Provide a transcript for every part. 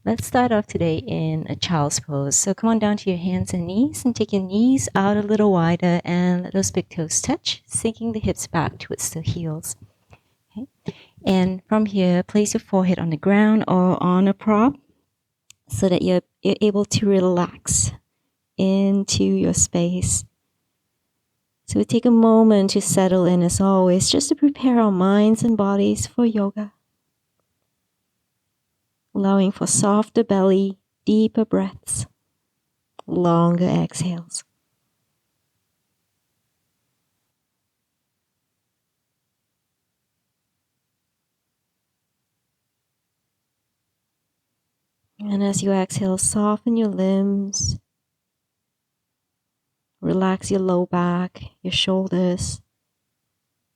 Let's start off today in a child's pose. So come on down to your hands and knees and take your knees out a little wider and let those big toes touch, sinking the hips back towards the heels. Okay. And from here, place your forehead on the ground or on a prop so that you're able to relax into your space. So we take a moment to settle in as always, just to prepare our minds and bodies for yoga. Allowing for softer belly, deeper breaths, longer exhales. And as you exhale, soften your limbs, relax your low back, your shoulders,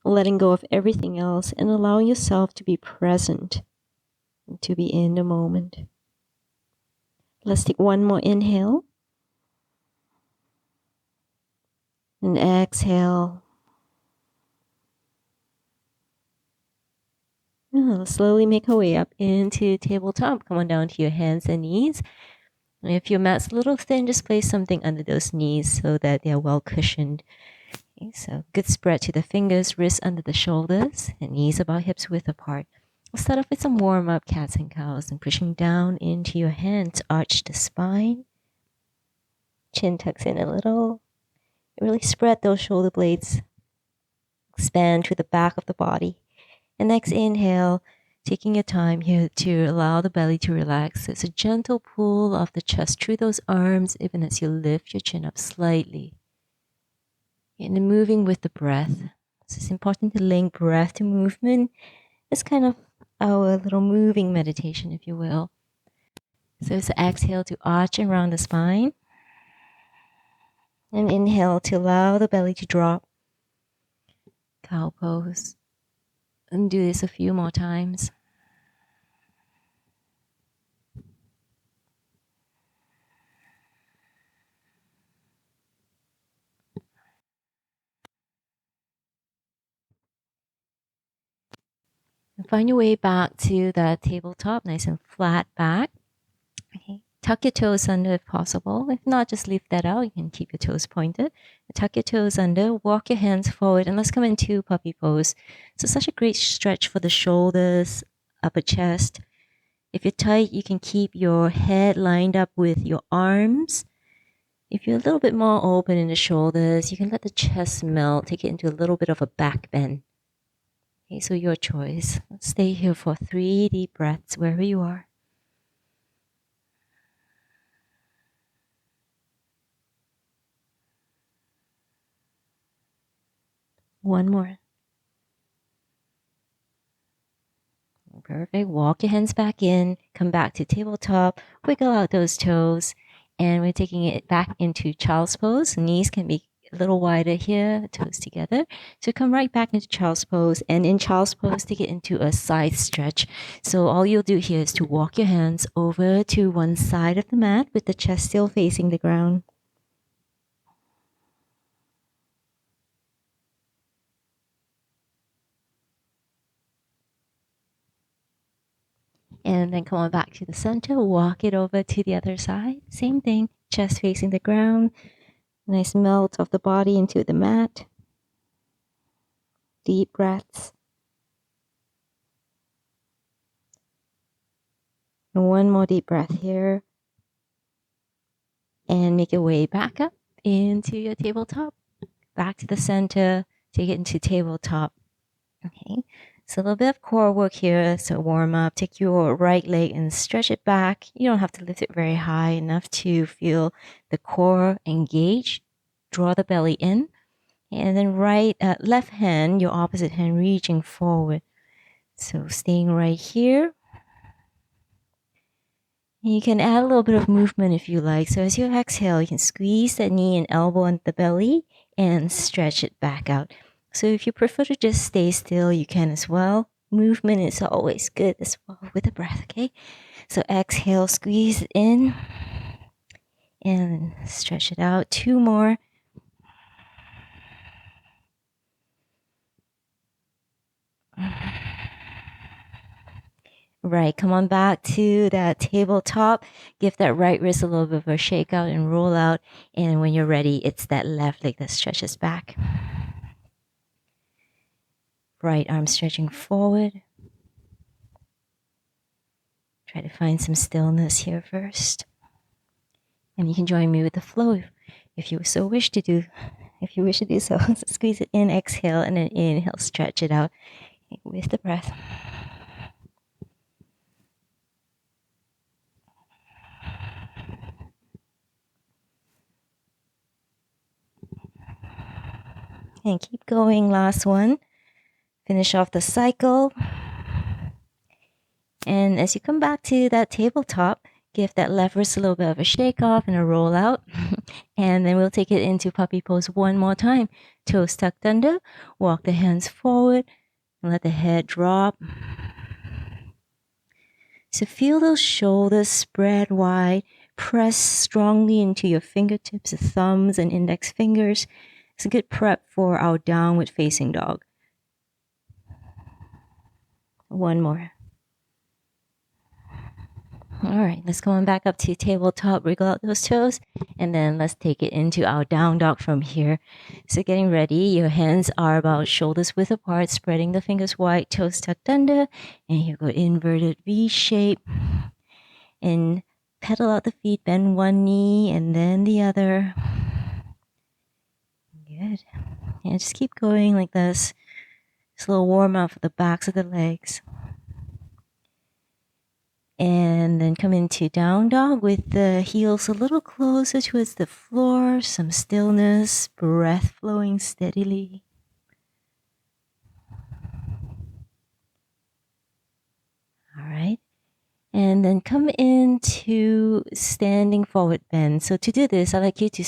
letting go of everything else and allowing yourself to be present, to be in the moment. Let's take one more inhale. And exhale. Slowly make our way up into tabletop. Come on down to your hands and knees. And if your mat's a little thin, just place something under those knees so that they're well cushioned. Okay, so good spread to the fingers, wrists under the shoulders, and knees about hips width apart. We'll start off with some warm-up cats and cows and pushing down into your hands. Arch the spine. Chin tucks in a little. Really spread those shoulder blades. Expand to the back of the body. And next inhale, taking your time here to allow the belly to relax. So it's a gentle pull of the chest through those arms, even as you lift your chin up slightly. And then moving with the breath. So it's important to link breath to movement. It's kind of our little moving meditation, if you will. So it's an exhale to arch around the spine. And inhale to allow the belly to drop. Cow pose. And do this a few more times. And find your way back to the tabletop, nice and flat back. Okay. Tuck your toes under if possible. If not, just leave that out. You can keep your toes pointed. Tuck your toes under, walk your hands forward, and let's come into puppy pose. So such a great stretch for the shoulders, upper chest. If you're tight, you can keep your head lined up with your arms. If you're a little bit more open in the shoulders, you can let the chest melt, take it into a little bit of a back bend. Okay, so your choice. Let's stay here for 3 deep breaths wherever you are. One more. Perfect. Walk your hands back in. Come back to tabletop. Wiggle out those toes. And we're taking it back into child's pose. Knees can be a little wider here, toes together. So come right back into child's pose. And in child's pose, take it into a side stretch. So all you'll do here is to walk your hands over to one side of the mat with the chest still facing the ground. And then come on back to the center, walk it over to the other side. Same thing, chest facing the ground. Nice melt of the body into the mat. Deep breaths. And one more deep breath here. And make your way back up into your tabletop. Back to the center, take it into tabletop. Okay, so a little bit of core work here. So warm up, take your right leg and stretch it back. You don't have to lift it very high, enough to feel the core engage. Draw the belly in. And then left hand, your opposite hand reaching forward. So staying right here. You can add a little bit of movement if you like. So as you exhale, you can squeeze that knee and elbow on the belly and stretch it back out. So if you prefer to just stay still, you can as well. Movement is always good as well with the breath, okay? So exhale, squeeze it in and stretch it out. 2 more. Right, come on back to that tabletop. Give that right wrist a little bit of a shake out and roll out. And when you're ready, it's that left leg that stretches back. Right arm stretching forward. Try to find some stillness here first. And you can join me with the flow if you so wish to do. If you wish to do so, so squeeze it in, exhale, and then inhale, stretch it out with the breath. And keep going, last one. Finish off the cycle. And as you come back to that tabletop, give that left wrist a little bit of a shake off and a roll out. And then we'll take it into puppy pose one more time. Toes tucked under, walk the hands forward, and let the head drop. So feel those shoulders spread wide. Press strongly into your fingertips, the thumbs and index fingers. It's a good prep for our downward facing dog. One more. All right, let's go on back up to tabletop, wriggle out those toes, and then let's take it into our down dog from here. So getting ready, your hands are about shoulders width apart, spreading the fingers wide, toes tucked under, and you go inverted V shape. And pedal out the feet, bend one knee and then the other. Good. And just keep going like this. Just a little warm up for the backs of the legs. And then come into down dog with the heels a little closer towards the floor. Some stillness, breath flowing steadily. All right. And then come into standing forward bend. So to do this, I'd like you to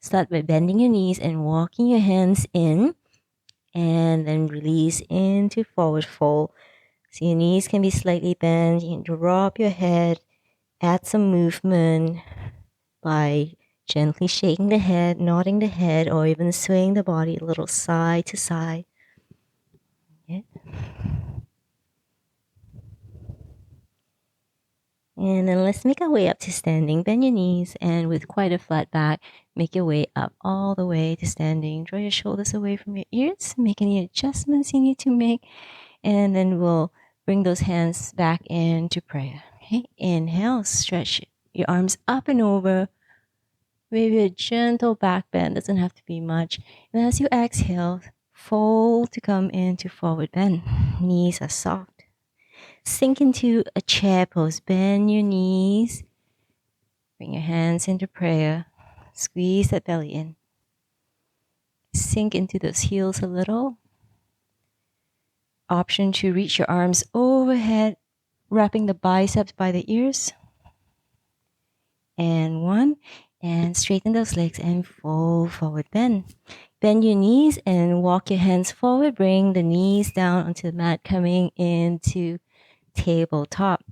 start by bending your knees and walking your hands in. And then release into forward fold. So your knees can be slightly bent. You can drop your head. Add some movement by gently shaking the head, nodding the head, or even swaying the body a little side to side. Okay. And then let's make our way up to standing. Bend your knees and with quite a flat back, make your way up all the way to standing. Draw your shoulders away from your ears. Make any adjustments you need to make. And then we'll bring those hands back into prayer. Okay, inhale, stretch your arms up and over. Maybe a gentle back bend, doesn't have to be much. And as you exhale, fold to come into forward bend. Knees are soft. Sink into a chair pose. Bend your knees. Bring your hands into prayer. Squeeze that belly in. Sink into those heels a little. Option to reach your arms overhead, wrapping the biceps by the ears. And one. And straighten those legs and fold forward bend. Bend your knees and walk your hands forward. Bring the knees down onto the mat, coming into tabletop.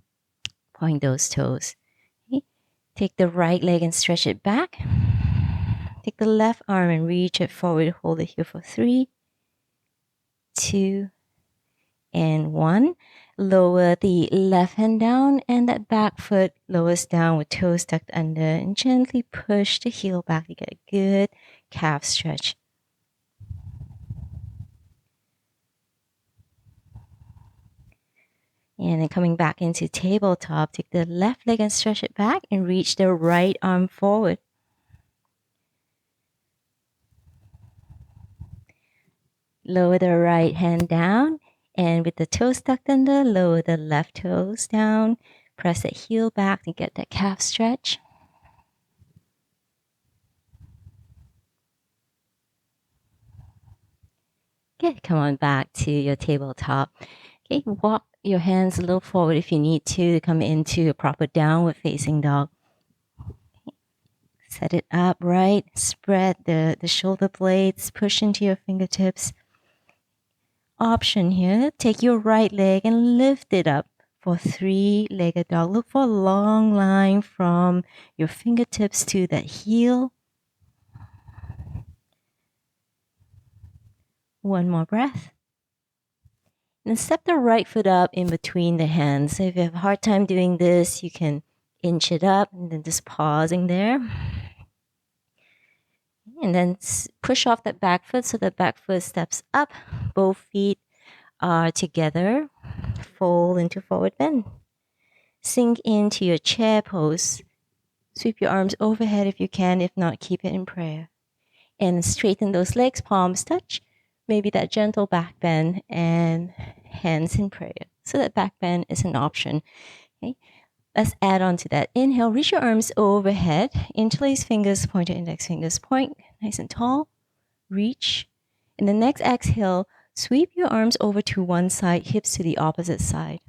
Point those toes. Okay. Take the right leg and stretch it back. Take the left arm and reach it forward. Hold it here for 3, 2, and 1. Lower the left hand down and that back foot lowers down with toes tucked under and gently push the heel back to get a good calf stretch. And then coming back into tabletop, take the left leg and stretch it back and reach the right arm forward. Lower the right hand down and with the toes tucked under, lower the left toes down. Press that heel back to get that calf stretch. Good. Come on back to your tabletop. Okay, walk your hands a little forward if you need to come into a proper downward facing dog. Set it up right. Spread the shoulder blades. Push into your fingertips. Option here, take your right leg and lift it up for 3-legged dog. Look for a long line from your fingertips to that heel. One more breath. And step the right foot up in between the hands. So if you have a hard time doing this, you can inch it up and then just pausing there. And then push off that back foot so the back foot steps up. Both feet are together. Fold into forward bend. Sink into your chair pose. Sweep your arms overhead if you can. If not, keep it in prayer. And straighten those legs, palms touch. Maybe that gentle back bend and hands in prayer. So that back bend is an option. Okay. Let's add on to that. Inhale, reach your arms overhead. Interlace fingers, pointer index fingers, point nice and tall. Reach. And the next exhale, sweep your arms over to one side, hips to the opposite side.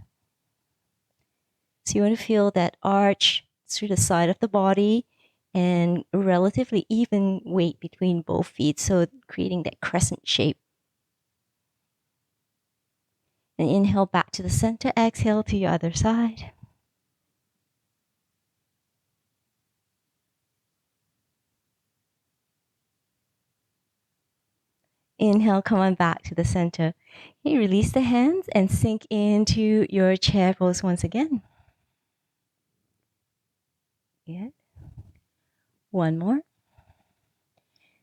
So you want to feel that arch through the side of the body and relatively even weight between both feet, so creating that crescent shape. And inhale back to the center, exhale to your other side. Inhale, come on back to the center. Okay, release the hands and sink into your chair pose once again. Good. One more.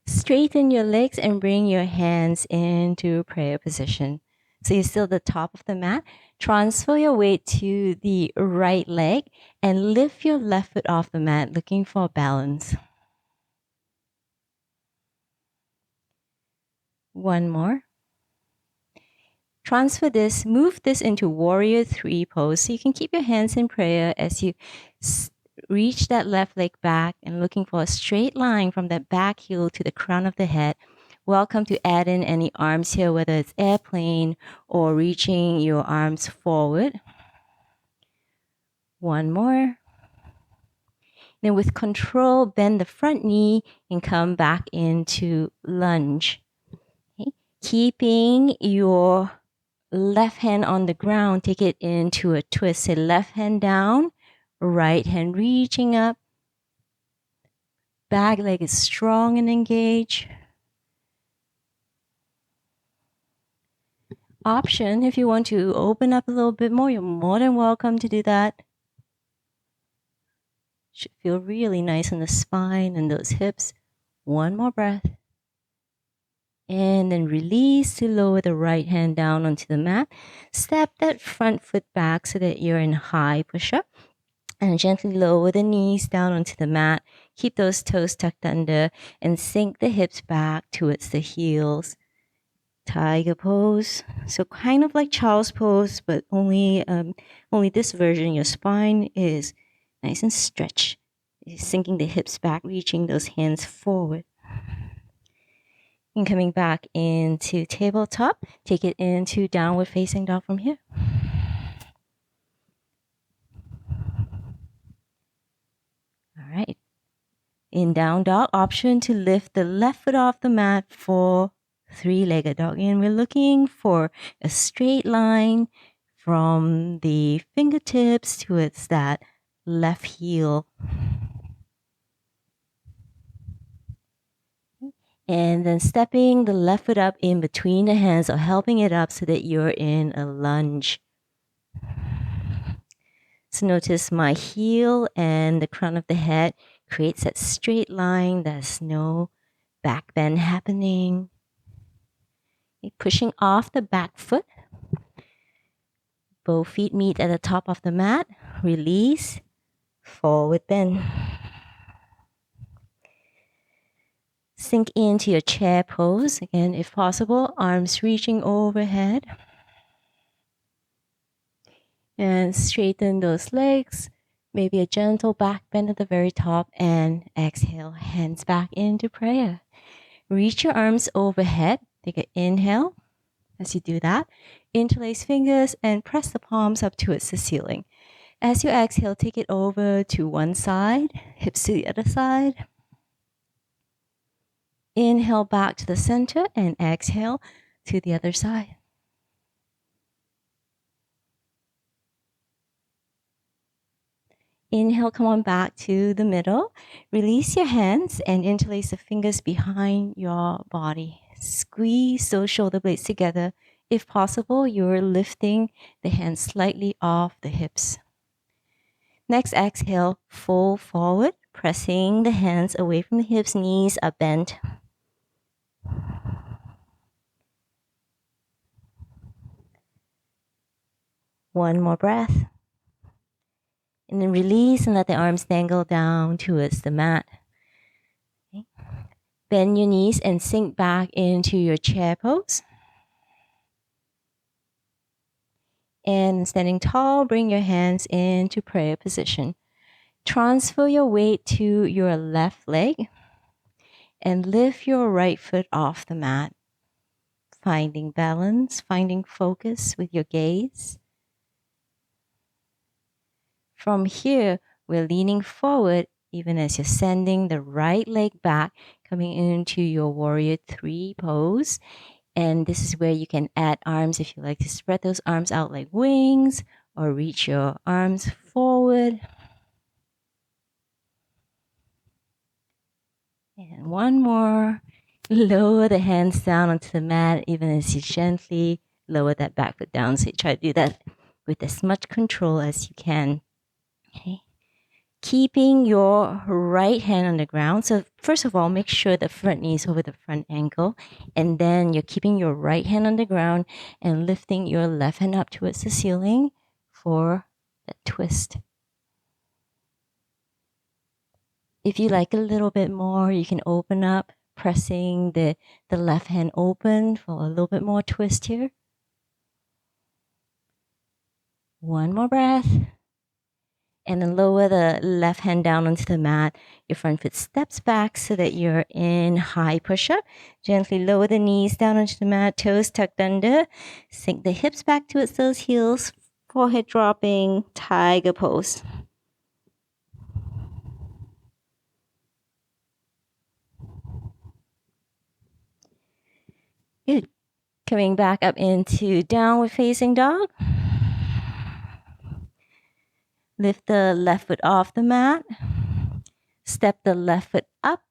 Straighten your legs and bring your hands into prayer position. So you're still at the top of the mat. Transfer your weight to the right leg and lift your left foot off the mat, looking for balance. One more. Transfer this, move this into warrior 3 pose. So you can keep your hands in prayer as you reach that left leg back and looking for a straight line from that back heel to the crown of the head. Welcome to add in any arms here, whether it's airplane or reaching your arms forward. One more. Then with control, bend the front knee and come back into lunge. Okay. Keeping your left hand on the ground, take it into a twist. Say left hand down, right hand reaching up. Back leg is strong and engaged. Option, if you want to open up a little bit more, you're more than welcome to do that. Should feel really nice on the spine and those hips. One more breath. And then release to lower the right hand down onto the mat. Step that front foot back so that you're in high push-up. And gently lower the knees down onto the mat. Keep those toes tucked under and sink the hips back towards the heels. Tiger pose. So kind of like child's pose, but only this version, your spine is nice and stretched. Sinking the hips back, reaching those hands forward. And coming back into tabletop, take it into downward facing dog from here. All right. In down dog, option to lift the left foot off the mat for 3-legged dog. And we're looking for a straight line from the fingertips towards that left heel. And then stepping the left foot up in between the hands or helping it up so that you're in a lunge. So notice my heel and the crown of the head creates that straight line. There's no back bend happening. Pushing off the back foot. Both feet meet at the top of the mat. Release. Forward bend. Sink into your chair pose. Again, if possible, arms reaching overhead. And straighten those legs. Maybe a gentle back bend at the very top. And exhale, hands back into prayer. Reach your arms overhead. Take an inhale. As you do that, interlace fingers and press the palms up towards the ceiling. As you exhale, take it over to one side, hips to the other side. Inhale back to the center and exhale to the other side. Inhale, come on back to the middle. Release your hands and interlace the fingers behind your body. Squeeze those shoulder blades together if possible, you're lifting the hands slightly off the hips. Next, exhale, fold forward, pressing the hands away from the hips, knees are bent. One more breath. And then release and let the arms dangle down towards the mat. Okay. Bend your knees and sink back into your chair pose. And standing tall, bring your hands into prayer position. Transfer your weight to your left leg and lift your right foot off the mat. Finding balance, finding focus with your gaze. From here, we're leaning forward even as you're sending the right leg back, coming into your warrior 3 pose. And this is where you can add arms if you like to spread those arms out like wings or reach your arms forward. And one more. Lower the hands down onto the mat even as you gently lower that back foot down. So you try to do that with as much control as you can. Okay. Keeping your right hand on the ground. So first of all, make sure the front knee is over the front ankle. And then you're keeping your right hand on the ground and lifting your left hand up towards the ceiling for that twist. If you like a little bit more, you can open up, pressing the left hand open for a little bit more twist here. One more breath. And then lower the left hand down onto the mat. Your front foot steps back so that you're in high push-up. Gently lower the knees down onto the mat, toes tucked under. Sink the hips back towards those heels, forehead dropping, tiger pose. Good. Coming back up into downward facing dog. Lift the left foot off the mat. Step the left foot up,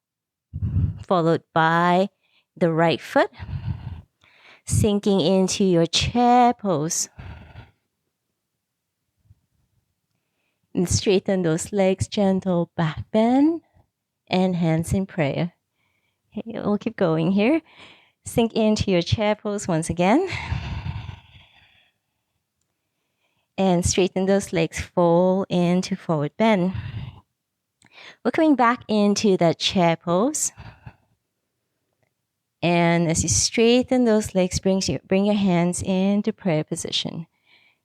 followed by the right foot. Sinking into your chair pose. And straighten those legs, gentle back bend, and hands in prayer. Okay, we'll keep going here. Sink into your chair pose once again. And straighten those legs, fold into forward bend. We're coming back into that chair pose. And as you straighten those legs, bring your hands into prayer position.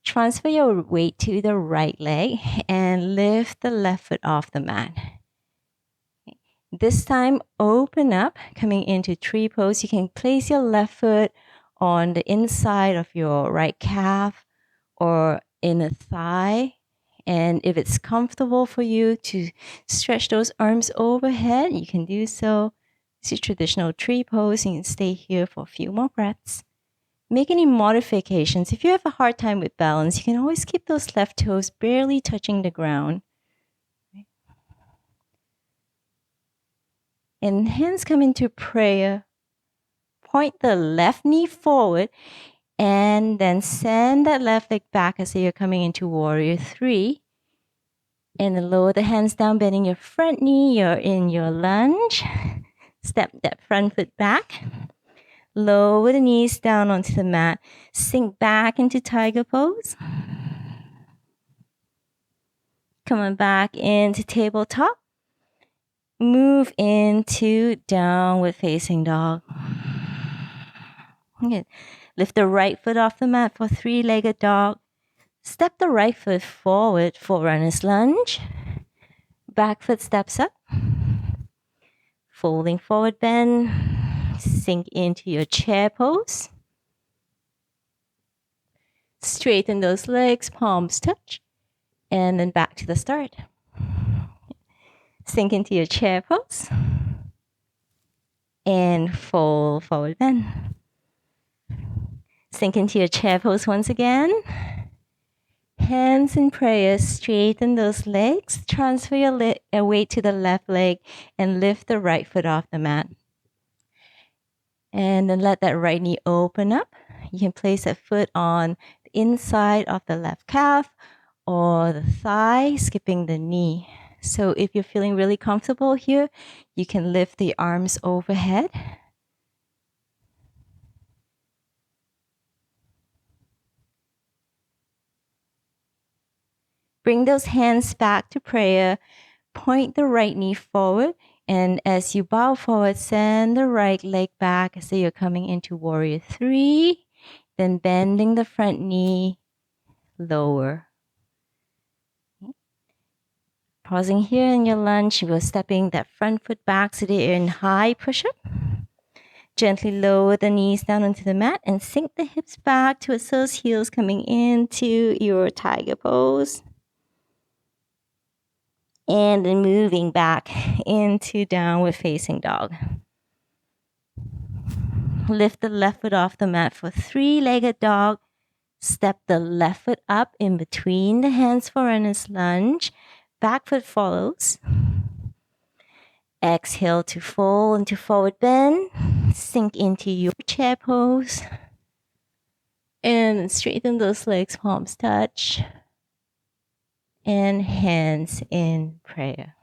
Transfer your weight to the right leg and lift the left foot off the mat. This time, open up, coming into tree pose. You can place your left foot on the inside of your right calf or in the thigh. And if it's comfortable for you to stretch those arms overhead, you can do so. This is traditional tree pose. You can stay here for a few more breaths. Make any modifications. If you have a hard time with balance, you can always keep those left toes barely touching the ground. And hands come into prayer. Point the left knee forward and then send that left leg back as if you're coming into warrior 3. And then lower the hands down, bending your front knee. You're in your lunge. Step that front foot back. Lower the knees down onto the mat. Sink back into tiger pose. Coming back into tabletop. Move into downward facing dog. Okay. Lift the right foot off the mat for 3-legged dog. Step the right foot forward for runner's lunge. Back foot steps up. Folding forward bend. Sink into your chair pose. Straighten those legs, palms touch. And then back to the start. Sink into your chair pose. And fold forward bend. Sink into your chair pose once again. Hands in prayer, straighten those legs. Transfer your weight to the left leg and lift the right foot off the mat. And then let that right knee open up. You can place a foot on the inside of the left calf or the thigh, skipping the knee. So if you're feeling really comfortable here, you can lift the arms overhead. Bring those hands back to prayer. Point the right knee forward. And as you bow forward, send the right leg back as though you're coming into warrior 3. Then bending the front knee lower. Pausing here in your lunge, you are stepping that front foot back so that you're in high push-up. Gently lower the knees down onto the mat and sink the hips back towards those heels coming into your tiger pose. And then moving back into downward facing dog. Lift the left foot off the mat for 3-legged dog. Step the left foot up in between the hands for runner's lunge. Back foot follows. Exhale to fold into forward bend. Sink into your chair pose. And straighten those legs, palms touch. And hands in prayer.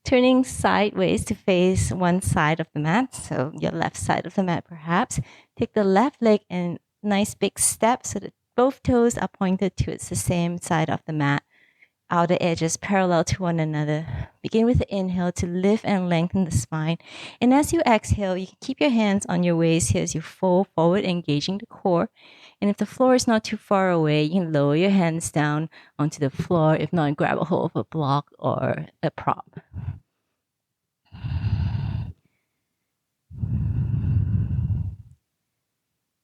Turning sideways to face one side of the mat, so your left side of the mat perhaps. Take the left leg and nice big step so that both toes are pointed towards the same side of the mat. Outer edges parallel to one another. Begin with the inhale to lift and lengthen the spine. And as you exhale, you can keep your hands on your waist here as you fold forward, engaging the core. And if the floor is not too far away, you can lower your hands down onto the floor. If not, grab a hold of a block or a prop.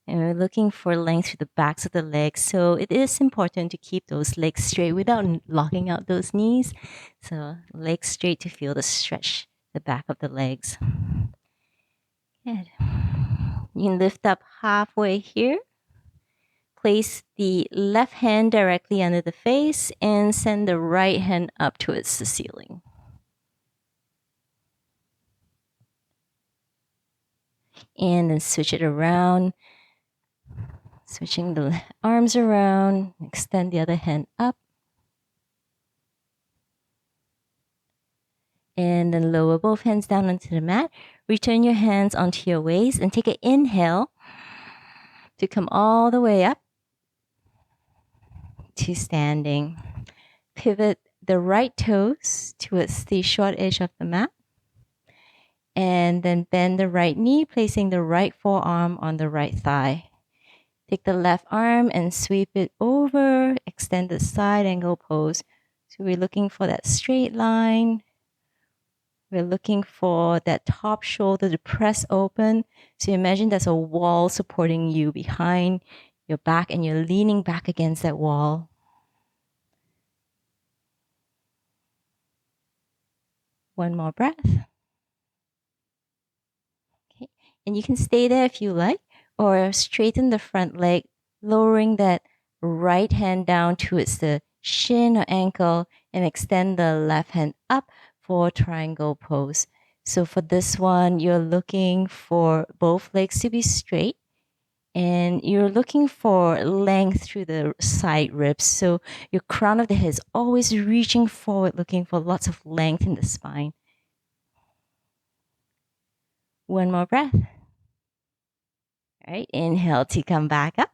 And we're looking for length through the backs of the legs. So it is important to keep those legs straight without locking out those knees. So legs straight to feel the stretch, the back of the legs. Good. You can lift up halfway here. Place the left hand directly under the face and send the right hand up towards the ceiling. And then switch it around. Switching the arms around, extend the other hand up. And then lower both hands down onto the mat. Return your hands onto your waist and take an inhale to come all the way up to standing. Pivot the right toes towards the short edge of the mat. And then bend the right knee, placing the right forearm on the right thigh. Take the left arm and sweep it over, extend the side angle pose. So we're looking for that straight line. We're looking for that top shoulder to press open. So imagine there's a wall supporting you behind your back and you're leaning back against that wall. One more breath. Okay. And you can stay there if you like, or straighten the front leg, lowering that right hand down towards the shin or ankle and extend the left hand up for triangle pose. So for this one, you're looking for both legs to be straight and you're looking for length through the side ribs. So your crown of the head is always reaching forward, looking for lots of length in the spine. One more breath. All right, inhale to come back up.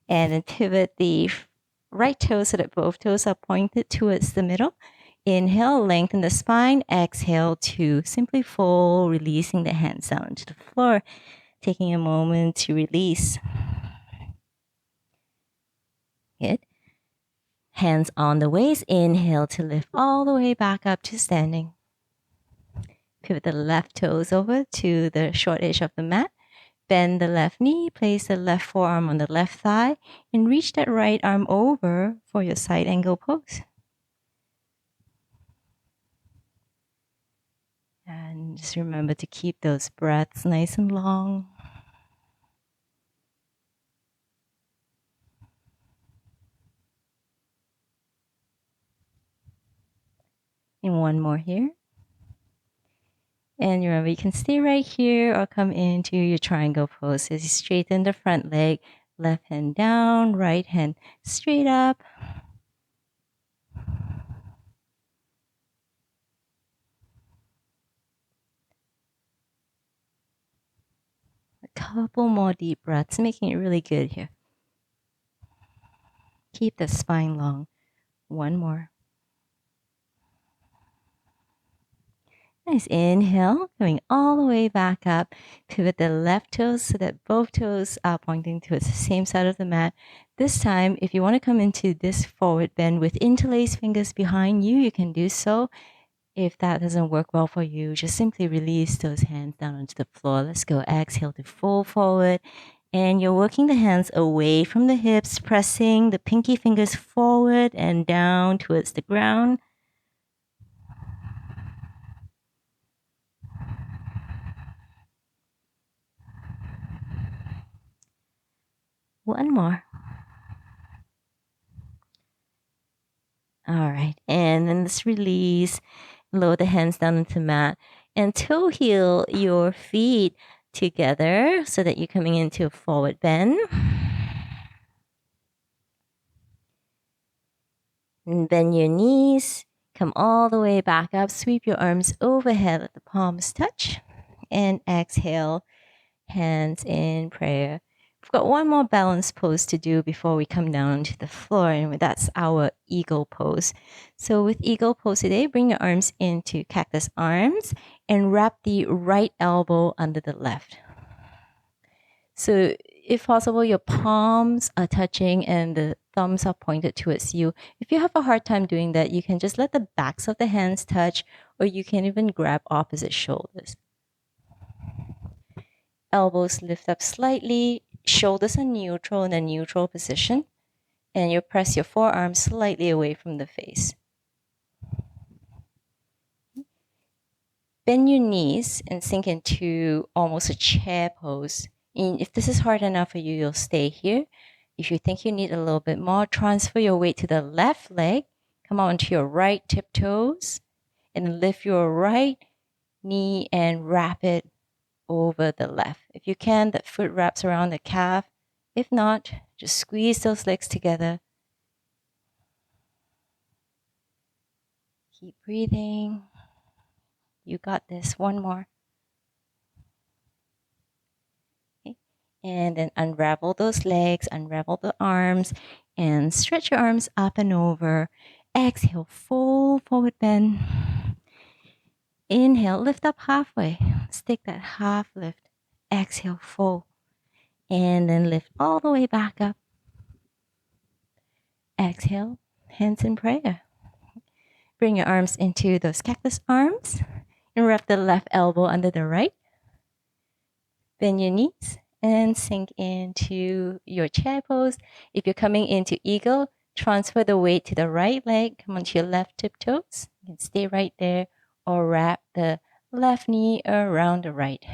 And then pivot the right toe so that both toes are pointed towards the middle. Inhale, lengthen the spine. Exhale to simply fold, releasing the hands down to the floor. Taking a moment to release. Good. Hands on the waist. Inhale to lift all the way back up to standing. Pivot the left toes over to the short edge of the mat. Bend the left knee, place the left forearm on the left thigh, and reach that right arm over for your side angle pose. And just remember to keep those breaths nice and long. And one more here. And remember, you can stay right here or come into your triangle pose. So you straighten the front leg, left hand down, right hand straight up. A couple more deep breaths, making it really good here. Keep the spine long. One more. Nice inhale, going all the way back up. Pivot the left toes so that both toes are pointing towards the same side of the mat. This time, if you want to come into this forward bend with interlaced fingers behind you, you can do so. If that doesn't work well for you, just simply release those hands down onto the floor. Let's go. Exhale to fold forward. And you're working the hands away from the hips, pressing the pinky fingers forward and down towards the ground. One more. All right. And then let's release. Lower the hands down into the mat. And toe heel your feet together so that you're coming into a forward bend. And bend your knees. Come all the way back up. Sweep your arms overhead. Let the palms touch. And exhale. Hands in prayer. We've got one more balance pose to do before we come down to the floor, and that's our eagle pose. So with eagle pose today, bring your arms into cactus arms and wrap the right elbow under the left. So if possible, your palms are touching and the thumbs are pointed towards you. If you have a hard time doing that, you can just let the backs of the hands touch, or you can even grab opposite shoulders. Elbows lift up slightly, shoulders are neutral in a neutral position, and you press your forearms slightly away from the face. Bend your knees and sink into almost a chair pose. And if this is hard enough for you, you'll stay here. If you think you need a little bit more, transfer your weight to the left leg, come onto your right tiptoes, and lift your right knee and wrap it over the left. If you can, that foot wraps around the calf. If not, just squeeze those legs together. Keep breathing. You got this. One more. Okay. And then unravel those legs, unravel the arms, and stretch your arms up and over. Exhale, full forward bend. Inhale, lift up halfway. Let's take that half lift. Exhale, full. And then lift all the way back up. Exhale, hands in prayer. Bring your arms into those cactus arms and wrap the left elbow under the right. Bend your knees and sink into your chair pose. If you're coming into eagle, transfer the weight to the right leg. Come onto your left tiptoes. You can stay right there or wrap the left knee around the right.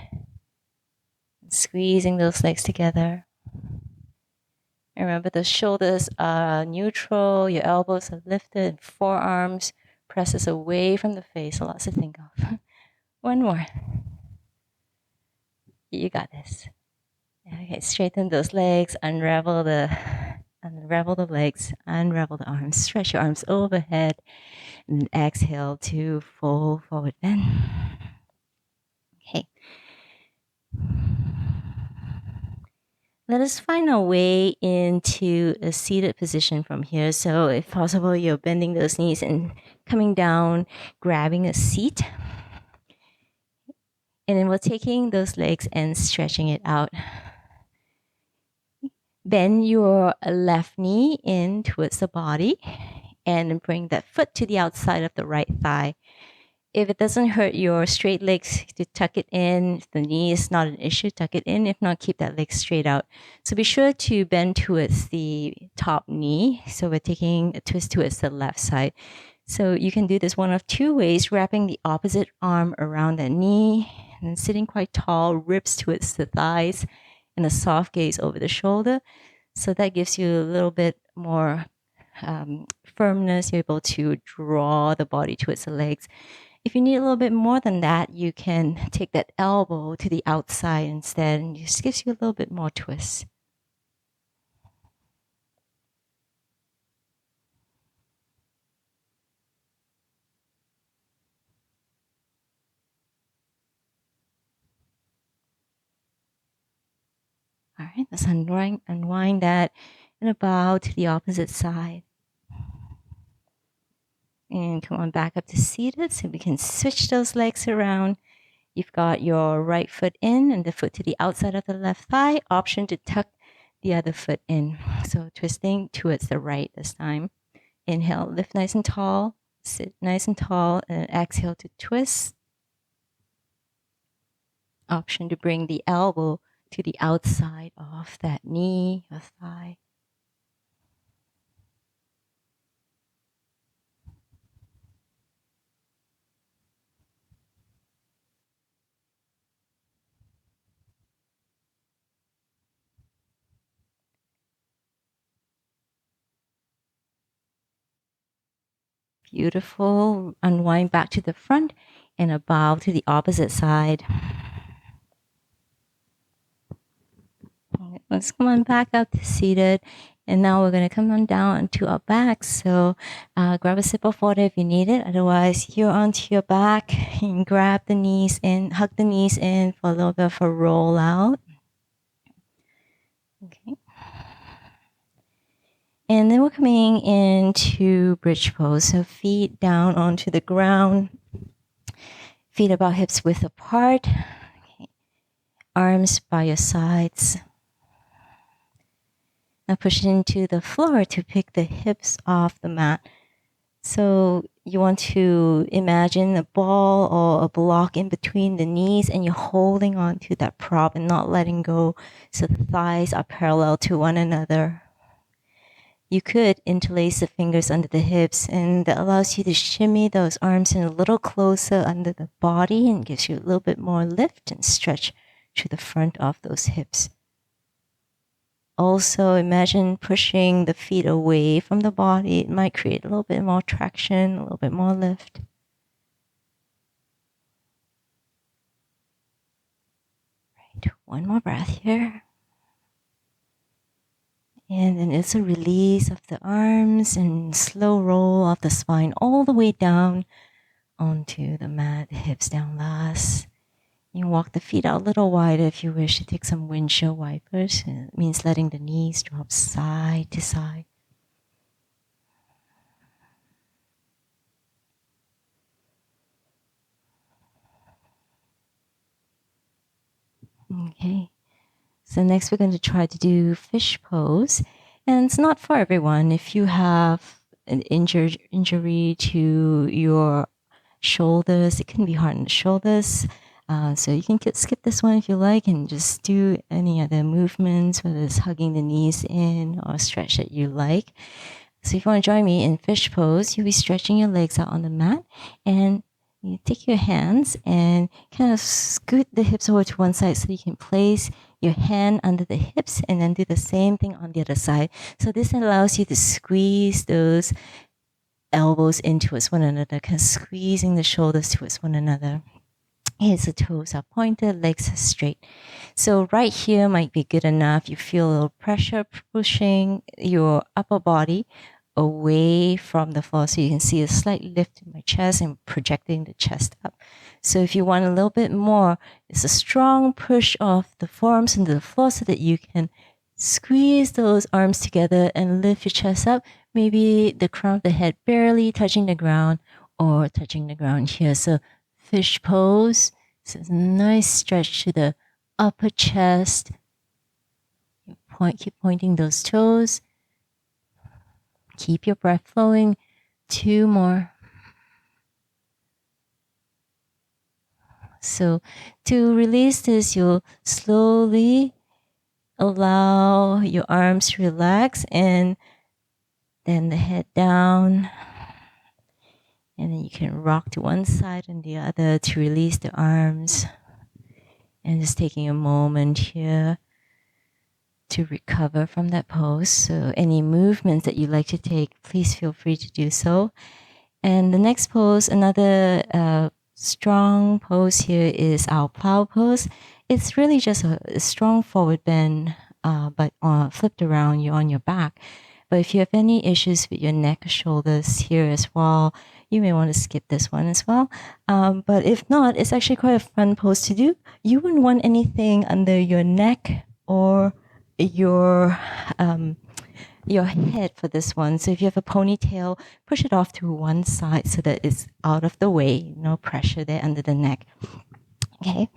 Squeezing those legs together. Remember, the shoulders are neutral, your elbows are lifted, forearms presses away from the face. Lots to think of. One more. You got this. Okay, straighten those legs, unravel the legs, unravel the arms, stretch your arms overhead, and exhale to full forward bend. Okay. Let us find our way into a seated position from here. So if possible, you're bending those knees and coming down, grabbing a seat. And then we're taking those legs and stretching it out. Bend your left knee in towards the body and bring that foot to the outside of the right thigh. If it doesn't hurt your straight legs, to tuck it in. If the knee is not an issue, tuck it in. If not, keep that leg straight out. So be sure to bend towards the top knee. So we're taking a twist towards the left side. So you can do this one of two ways, wrapping the opposite arm around the knee and sitting quite tall, ribs towards the thighs, and a soft gaze over the shoulder. So that gives you a little bit more firmness. You're able to draw the body towards the legs. If you need a little bit more than that, you can take that elbow to the outside instead, and it just gives you a little bit more twist. All right, let's unwind that and bow to the opposite side. And come on back up to seated so we can switch those legs around. You've got your right foot in and the foot to the outside of the left thigh. Option to tuck the other foot in. So twisting towards the right this time. Inhale, lift nice and tall. Sit nice and tall. And exhale to twist. Option to bring the elbow to the outside of that knee or thigh. Beautiful. Unwind back to the front and a bow to the opposite side. Let's come on back up to seated. And now we're going to come on down to our backs. So grab a sip of water if you need it. Otherwise, you're onto your back and grab the knees in, hug the knees in for a little bit of a roll out. Okay. And then we're coming into bridge pose. So feet down onto the ground. Feet about hips width apart. Okay. Arms by your sides. Now push into the floor to pick the hips off the mat. So you want to imagine a ball or a block in between the knees and you're holding on to that prop and not letting go so the thighs are parallel to one another. You could interlace the fingers under the hips and that allows you to shimmy those arms in a little closer under the body and gives you a little bit more lift and stretch to the front of those hips. Also, imagine pushing the feet away from the body. It might create a little bit more traction, a little bit more lift. Right, one more breath here. And then it's a release of the arms and slow roll of the spine all the way down onto the mat, hips down last. You can walk the feet out a little wider if you wish to take some windshield wipers. It means letting the knees drop side to side. Okay. So next we're going to try to do fish pose. And it's not for everyone. If you have an injury to your shoulders, it can be hard on the shoulders. So you can skip this one if you like and just do any other movements, whether it's hugging the knees in or stretch that you like. So if you want to join me in fish pose, you'll be stretching your legs out on the mat and you take your hands and kind of scoot the hips over to one side so you can place your hand under the hips and then do the same thing on the other side. So this allows you to squeeze those elbows in towards one another, kind of squeezing the shoulders towards one another. As the toes are pointed, legs are straight. So right here might be good enough. You feel a little pressure pushing your upper body away from the floor. So you can see a slight lift in my chest and projecting the chest up. So if you want a little bit more, it's a strong push of the forearms into the floor so that you can squeeze those arms together and lift your chest up. Maybe the crown of the head barely touching the ground or touching the ground here. So fish pose. So it's a nice stretch to the upper chest. Keep pointing those toes. Keep your breath flowing. 2 more. So to release this, you'll slowly allow your arms to relax and then the head down. And then you can rock to one side and the other to release the arms. And just taking a moment here to recover from that pose. So any movements that you like to take, please feel free to do so. And the next pose, another strong pose here is our plow pose. It's really just a strong forward bend, but flipped around, you're on your back. But if you have any issues with your neck, shoulders here as well, you may want to skip this one as well. But if not, it's actually quite a fun pose to do. You wouldn't want anything under your neck or your head for this one. So if you have a ponytail, push it off to one side so that it's out of the way. No pressure there under the neck. Okay.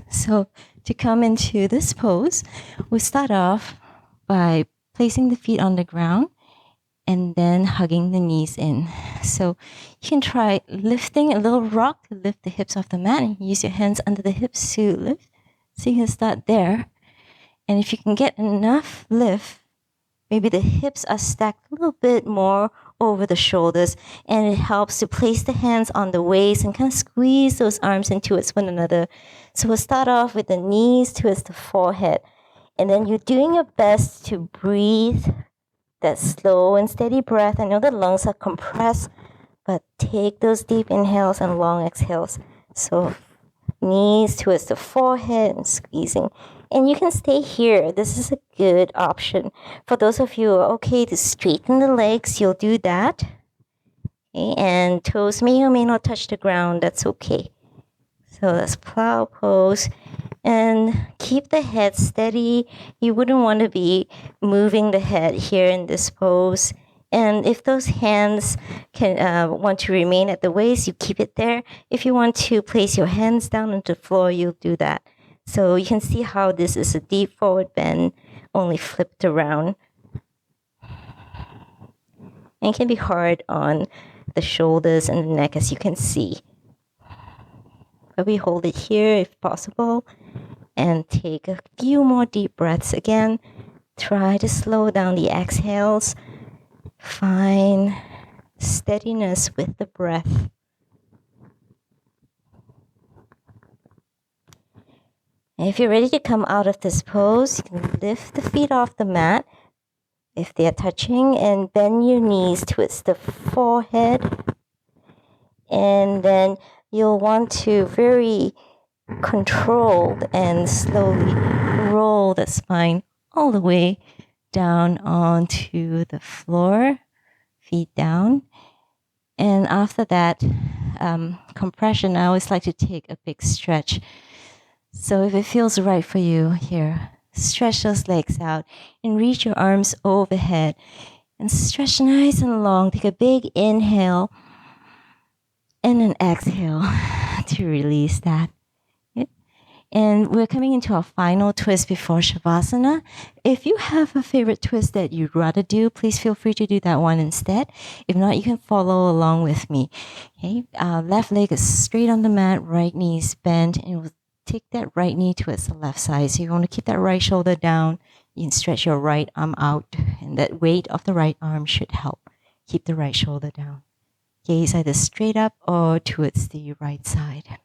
So to come into this pose, we start off by placing the feet on the ground and then hugging the knees in. So you can try lifting a little rock to lift the hips off the mat, and use your hands under the hips to lift. So you can start there. And if you can get enough lift, maybe the hips are stacked a little bit more over the shoulders, and it helps to place the hands on the waist and kind of squeeze those arms in towards one another. So we'll start off with the knees towards the forehead. And then you're doing your best to breathe that slow and steady breath. I know the lungs are compressed, but take those deep inhales and long exhales. So knees towards the forehead and squeezing. And you can stay here. This is a good option. For those of you who are okay to straighten the legs, you'll do that. Okay, and toes may or may not touch the ground. That's okay. So let's plow pose. And keep the head steady. You wouldn't want to be moving the head here in this pose. And if those hands can want to remain at the waist, you keep it there. If you want to place your hands down on the floor, you'll do that. So you can see how this is a deep forward bend, only flipped around. And it can be hard on the shoulders and the neck, as you can see. But we hold it here if possible. And take a few more deep breaths again. Try to slow down the exhales. Find steadiness with the breath. And if you're ready to come out of this pose, you can lift the feet off the mat if they are touching, and bend your knees towards the forehead. And then you'll want to very controlled and slowly roll the spine all the way down onto the floor, feet down. And after that compression, I always like to take a big stretch. So if it feels right for you here, stretch those legs out and reach your arms overhead and stretch nice and long. Take a big inhale and an exhale to release that. And we're coming into our final twist before Shavasana. If you have a favorite twist that you'd rather do, please feel free to do that one instead. If not, you can follow along with me. Okay, left leg is straight on the mat, right knee is bent, and we'll take that right knee towards the left side. So you want to keep that right shoulder down. You can stretch your right arm out, and that weight of the right arm should help keep the right shoulder down. Gaze either straight up or towards the right side.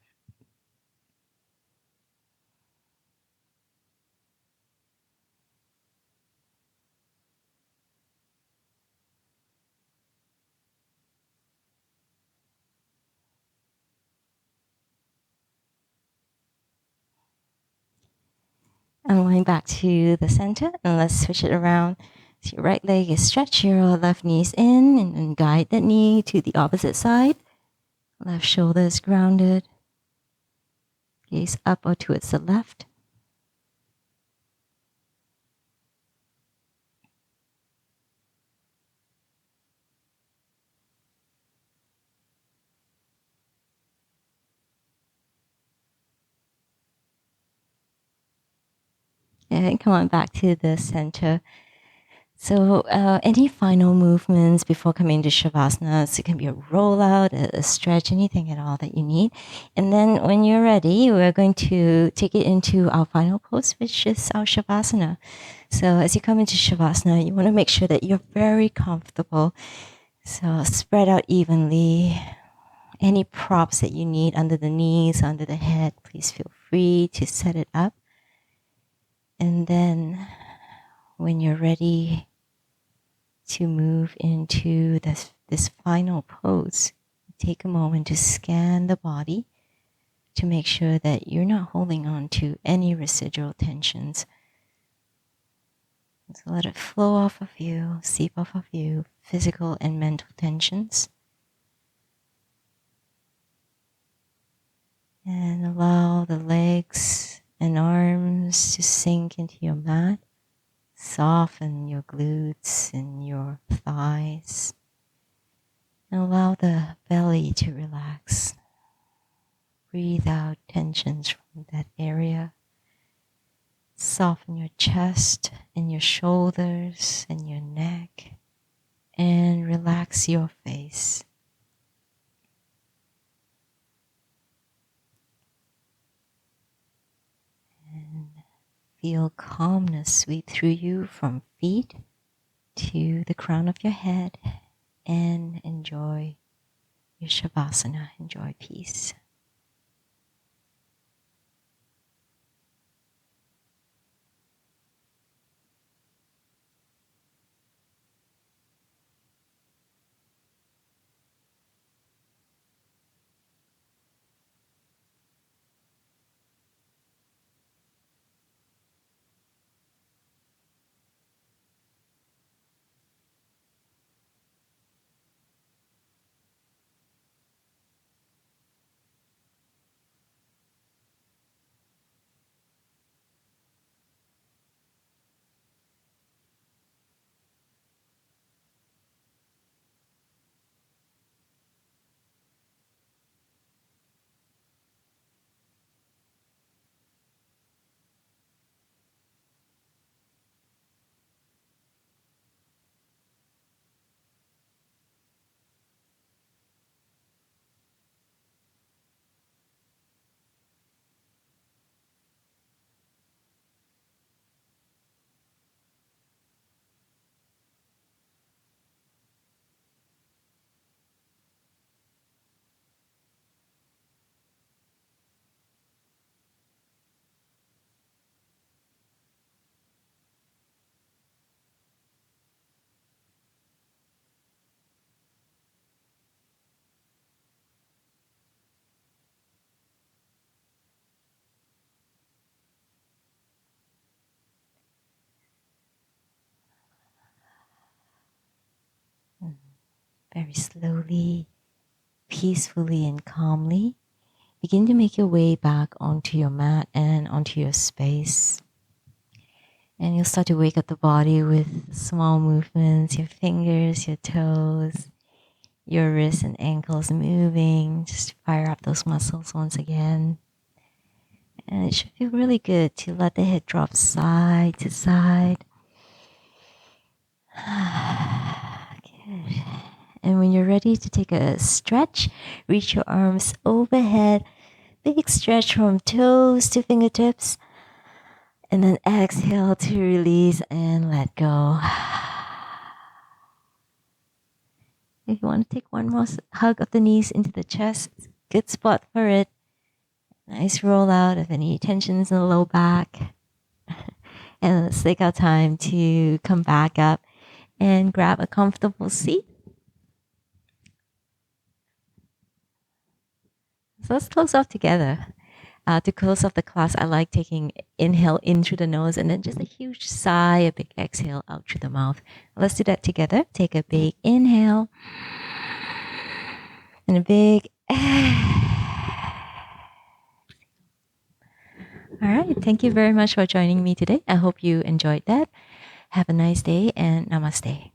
And going back to the center, and let's switch it around. So your right leg is stretched, your left knee is in, and then guide that knee to the opposite side. Left shoulder is grounded. Gaze up or towards the left. And come on back to the center. So any final movements before coming to Shavasana? So it can be a rollout, a stretch, anything at all that you need. And then when you're ready, we're going to take it into our final pose, which is our Shavasana. So as you come into Shavasana, you want to make sure that you're very comfortable. So spread out evenly. Any props that you need under the knees, under the head, please feel free to set it up. And then when you're ready to move into this final pose, take a moment to scan the body to make sure that you're not holding on to any residual tensions. So let it flow off of you, seep off of you, physical and mental tensions. And allow the legs and arms to sink into your mat. Soften your glutes and your thighs. And allow the belly to relax. Breathe out tensions from that area. Soften your chest and your shoulders and your neck. And relax your face. And feel calmness sweep through you from feet to the crown of your head. And enjoy your Shavasana. Enjoy peace. Very slowly, peacefully and calmly, begin to make your way back onto your mat and onto your space. And you'll start to wake up the body with small movements, your fingers, your toes, your wrists and ankles moving. Just fire up those muscles once again. And it should feel really good to let the head drop side to side. Good. And when you're ready to take a stretch, reach your arms overhead. Big stretch from toes to fingertips. And then exhale to release and let go. If you want to take one more hug of the knees into the chest, good spot for it. Nice roll out of any tensions in the low back. And let's take our time to come back up and grab a comfortable seat. So let's close off together. To close off the class, I like taking inhale in through the nose and then just a huge sigh, a big exhale out through the mouth. Let's do that together. Take a big inhale and a big All right. Thank you very much for joining me today. I hope you enjoyed that. Have a nice day and namaste.